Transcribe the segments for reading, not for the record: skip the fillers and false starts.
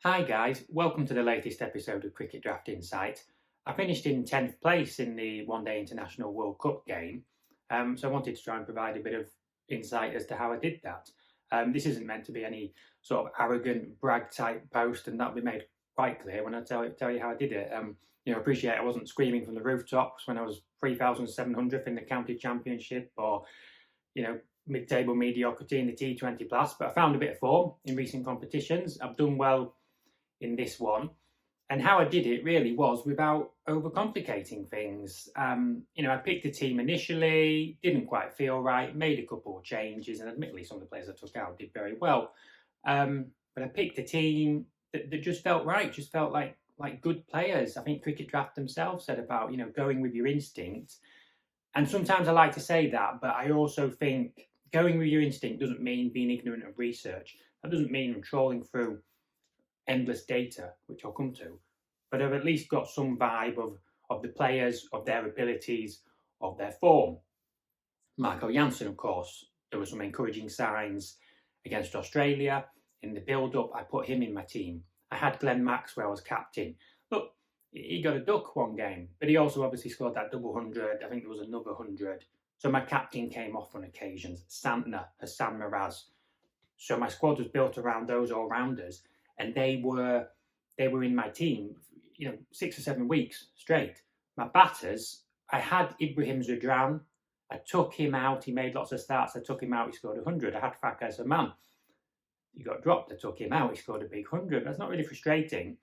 Hi guys, welcome to the latest episode of Cricket Draft Insight. I finished in 10th place in the One Day International World Cup game, so I wanted to try and provide a bit of insight as to how I did that. This isn't meant to be any sort of arrogant brag type post, and that'll be made quite clear when I tell you how I did it. I appreciate I wasn't screaming from the rooftops when I was 3,700th in the county championship, or mid-table mediocrity in the T20 plus, but I found a bit of form in recent competitions. I've done well in this one, and how I did it really was without overcomplicating things. I picked a team initially, didn't quite feel right, made a couple of changes, and admittedly some of the players I took out did very well. But I picked a team that just felt right, just felt like good players. I think Cricket Draft themselves said about going with your instinct, and sometimes I like to say that, but I also think going with your instinct doesn't mean being ignorant of research. That doesn't mean trawling through endless data, which I'll come to, but I've at least got some vibe of the players, of their abilities, of their form. Marco Jansen, of course, there were some encouraging signs against Australia. In the build-up, I put him in my team. I had Glenn Maxwell as captain. Look, he got a duck one game, but he also obviously scored that double 100. I think there was another 100. So my captain came off on occasions. Santner, Hassan Miraz. So my squad was built around those all-rounders, and they were in my team, 6 or 7 weeks straight. My batters, I had Ibrahim Zudran. I took him out. He made lots of starts. I took him out. He scored 100. I had Fakhar Zaman. He got dropped. I took him out. He scored a big 100. That's not really frustrating.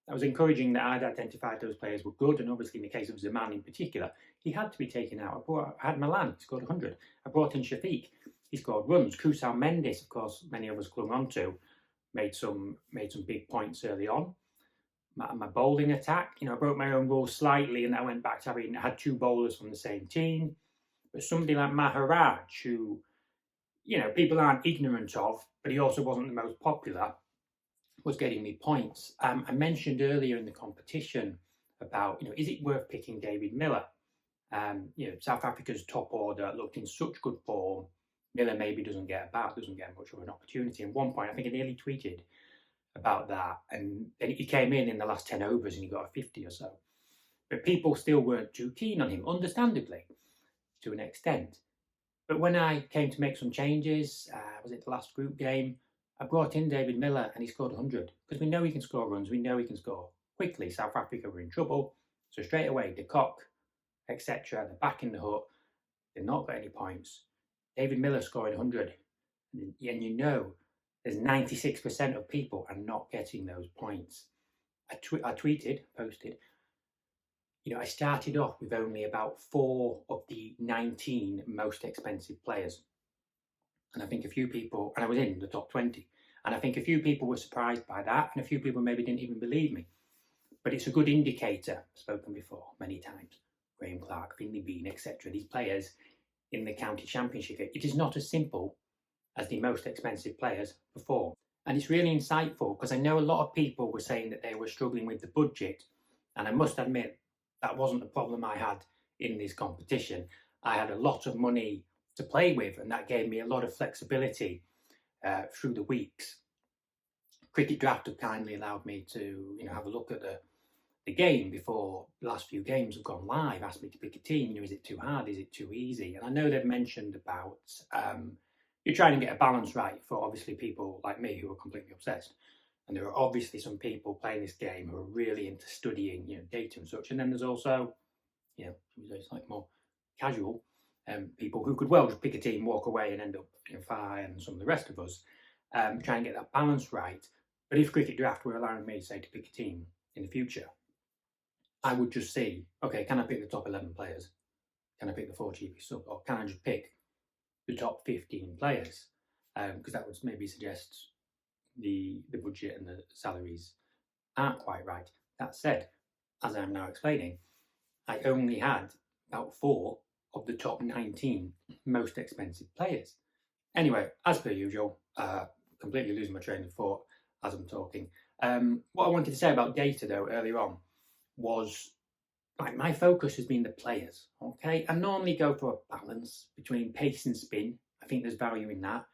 That was encouraging that I'd identified those players were good, and obviously in the case of Zaman in particular, he had to be taken out. I had Milan. He scored 100. I brought in Shafiq. He scored runs. Kusal Mendes, of course, many of us clung on to, made some big points early on. My bowling attack, I broke my own rules slightly, and I went back to I had 2 bowlers from the same team. But somebody like Maharaj, who, people aren't ignorant of, but he also wasn't the most popular, was getting me points. I mentioned earlier in the competition about, is it worth picking David Miller? South Africa's top order looked in such good form. Miller maybe doesn't get much of an opportunity. At one point, I think I nearly tweeted about that, and then he came in the last 10 overs and he got a 50 or so. But people still weren't too keen on him, understandably, to an extent. But when I came to make some changes, was it the last group game, I brought in David Miller and he scored 100, because we know he can score runs, we know he can score quickly. South Africa were in trouble, so straight away, De Kock, etc., they're back in the hut, they've not got any points. David Miller scoring 100, and there's 96% of people are not getting those points. I posted, I started off with only about 4 of the 19 most expensive players. And I think a few people, and I was in the top 20, and I think a few people were surprised by that, and a few people maybe didn't even believe me. But it's a good indicator, spoken before many times, Graham Clark, Finley Bean, etc., these players in the county championship. It is not as simple as the most expensive players perform. And it's really insightful, because I know a lot of people were saying that they were struggling with the budget, and I must admit that wasn't the problem I had in this competition. I had a lot of money to play with, and that gave me a lot of flexibility through the weeks. Cricket Draft have kindly allowed me to have a look at the game before the last few games have gone live, asked me to pick a team. Is it too hard? Is it too easy? And I know they've mentioned about you're trying to get a balance right for obviously people like me who are completely obsessed. And there are obviously some people playing this game who are really into studying, data and such. And then there's also, it's like more casual people who could well just pick a team, walk away, and end up far and some of the rest of us try and get that balance right. But if Cricket Draft were allowing me, say, to pick a team in the future, I would just see, okay, can I pick the top 11 players? Can I pick the 4 cheapest sub? Or can I just pick the top 15 players? Because that would maybe suggest the budget and the salaries aren't quite right. That said, as I'm now explaining, I only had about 4 of the top 19 most expensive players. Anyway, as per usual, completely losing my train of thought as I'm talking. What I wanted to say about data, though, earlier on, was my focus has been the players. Okay, I normally go for a balance between pace and spin. I think there's value in that.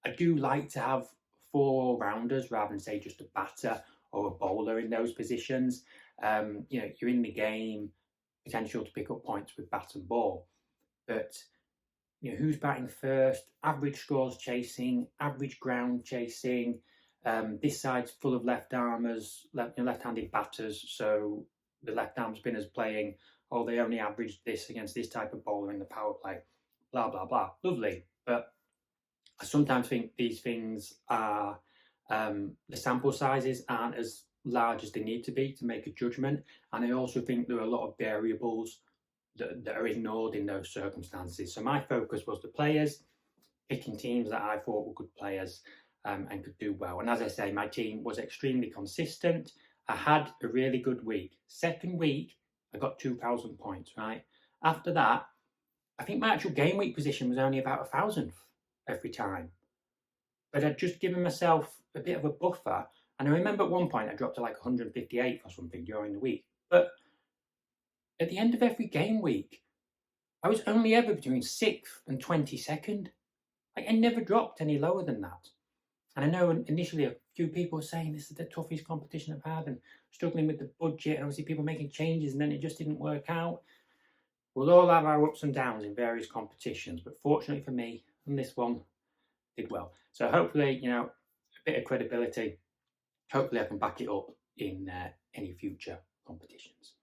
I do like to have 4 all-rounders rather than say just a batter or a bowler in those positions. You're in the game, potential to pick up points with bat and ball, but who's batting first, average scores chasing, average ground chasing. This side's full of left-armers, left-handed batters, so the left-arm spinners playing, they only averaged this against this type of bowler in the power play, blah, blah, blah. Lovely. But I sometimes think these things are, the sample sizes aren't as large as they need to be to make a judgment. And I also think there are a lot of variables that are ignored in those circumstances. So my focus was the players, picking teams that I thought were good players and could do well. And as I say, my team was extremely consistent. I had a really good week. Second week, I got 2,000 points, right? After that, I think my actual game week position was only about 1,000th every time. But I'd just given myself a bit of a buffer. And I remember at one point I dropped to like 158th or something during the week. But at the end of every game week, I was only ever between 6th and 22nd. I never dropped any lower than that. And I know initially a few people were saying this is the toughest competition I've had and struggling with the budget and obviously people making changes and then it just didn't work out. We'll all have our ups and downs in various competitions, but fortunately for me, and this one did well. So hopefully, a bit of credibility. Hopefully I can back it up in any future competitions.